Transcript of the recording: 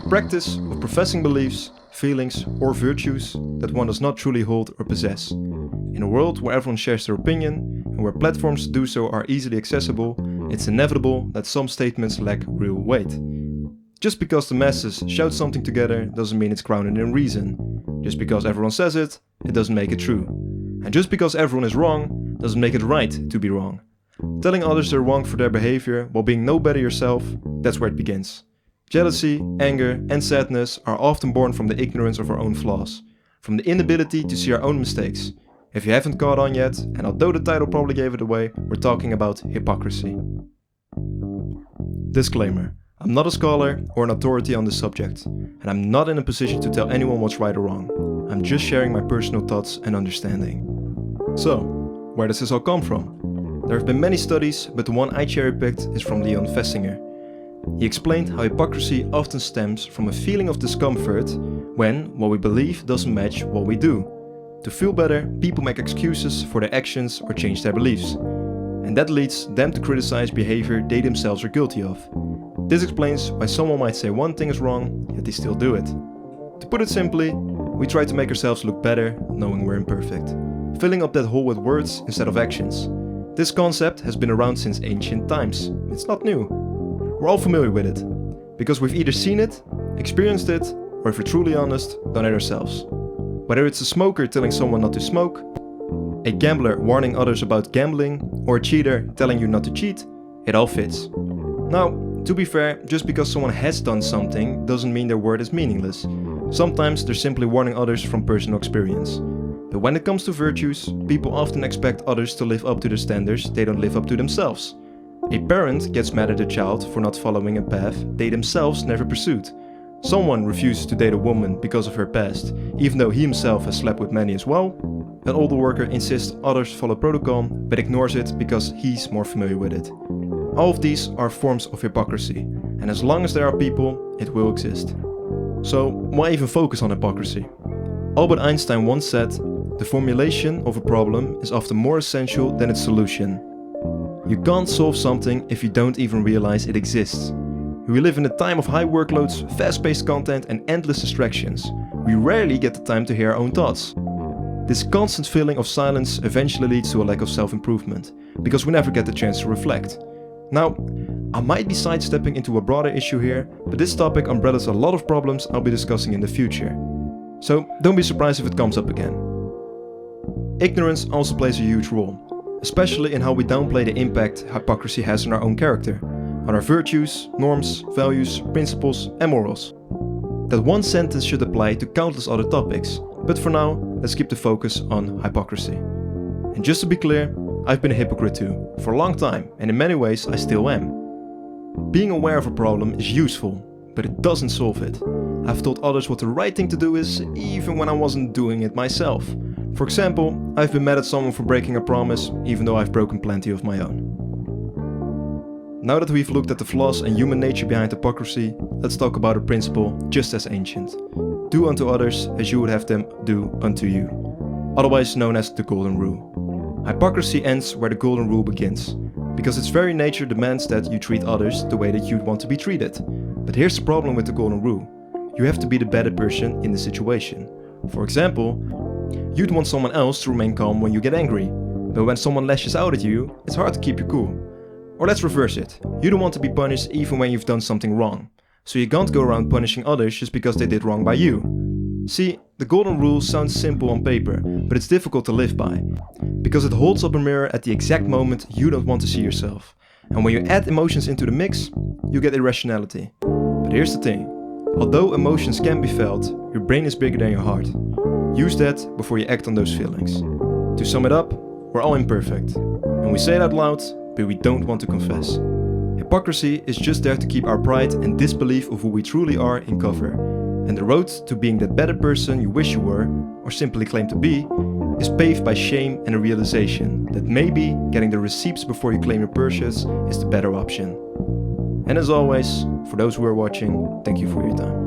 practice of professing beliefs, feelings or virtues that one does not truly hold or possess. In a world where everyone shares their opinion and where platforms to do so are easily accessible, it's inevitable that some statements lack real weight. Just because the masses shout something together doesn't mean it's grounded in reason. Just because everyone says it, it doesn't make it true. And just because everyone is wrong, doesn't make it right to be wrong. Telling others they're wrong for their behavior while being no better yourself, that's where it begins. Jealousy, anger and sadness are often born from the ignorance of our own flaws, from the inability to see our own mistakes. If you haven't caught on yet, and although the title probably gave it away, we're talking about hypocrisy. Disclaimer: I'm not a scholar or an authority on this subject, and I'm not in a position to tell anyone what's right or wrong. I'm just sharing my personal thoughts and understanding. So, where does this all come from? There have been many studies, but the one I cherry-picked is from Leon Festinger. He explained how hypocrisy often stems from a feeling of discomfort when what we believe doesn't match what we do. To feel better, people make excuses for their actions or change their beliefs. And that leads them to criticize behavior they themselves are guilty of. This explains why someone might say one thing is wrong, yet they still do it. To put it simply, we try to make ourselves look better, knowing we're imperfect, filling up that hole with words instead of actions. This concept has been around since ancient times. It's not new. We're all familiar with it, because we've either seen it, experienced it, or if we're truly honest, done it ourselves. Whether it's a smoker telling someone not to smoke, a gambler warning others about gambling, or a cheater telling you not to cheat, it all fits. Now, to be fair, just because someone has done something doesn't mean their word is meaningless. Sometimes they're simply warning others from personal experience. But when it comes to virtues, people often expect others to live up to the standards they don't live up to themselves. A parent gets mad at a child for not following a path they themselves never pursued. Someone refuses to date a woman because of her past, even though he himself has slept with many as well. An older worker insists others follow protocol, but ignores it because he's more familiar with it. All of these are forms of hypocrisy, and as long as there are people, it will exist. So why even focus on hypocrisy? Albert Einstein once said, "The formulation of a problem is often more essential than its solution." You can't solve something if you don't even realize it exists. We live in a time of high workloads, fast-paced content and endless distractions. We rarely get the time to hear our own thoughts. This constant feeling of silence eventually leads to a lack of self-improvement, because we never get the chance to reflect. Now, I might be sidestepping into a broader issue here, but this topic umbrellas a lot of problems I'll be discussing in the future. So don't be surprised if it comes up again. Ignorance also plays a huge role, especially in how we downplay the impact hypocrisy has on our own character, on our virtues, norms, values, principles and morals. That one sentence should apply to countless other topics, but for now, let's keep the focus on hypocrisy. And just to be clear, I've been a hypocrite too, for a long time, and in many ways I still am. Being aware of a problem is useful, but it doesn't solve it. I've told others what the right thing to do is, even when I wasn't doing it myself. For example, I've been mad at someone for breaking a promise, even though I've broken plenty of my own. Now that we've looked at the flaws and human nature behind hypocrisy, let's talk about a principle just as ancient. Do unto others as you would have them do unto you. Otherwise known as the Golden Rule. Hypocrisy ends where the Golden Rule begins, because its very nature demands that you treat others the way that you'd want to be treated. But here's the problem with the Golden Rule. You have to be the better person in the situation. For example, you'd want someone else to remain calm when you get angry, but when someone lashes out at you, it's hard to keep you cool. Or let's reverse it. You don't want to be punished even when you've done something wrong. So you can't go around punishing others just because they did wrong by you. See, the Golden Rule sounds simple on paper, but it's difficult to live by. Because it holds up a mirror at the exact moment you don't want to see yourself. And when you add emotions into the mix, you get irrationality. But here's the thing. Although emotions can be felt, your brain is bigger than your heart. Use that before you act on those feelings. To sum it up, we're all imperfect. And we say it out loud, but we don't want to confess. Hypocrisy is just there to keep our pride and disbelief of who we truly are in cover. And the road to being that better person you wish you were, or simply claim to be, is paved by shame and a realization that maybe getting the receipts before you claim your purchase is the better option. And as always, for those who are watching, thank you for your time.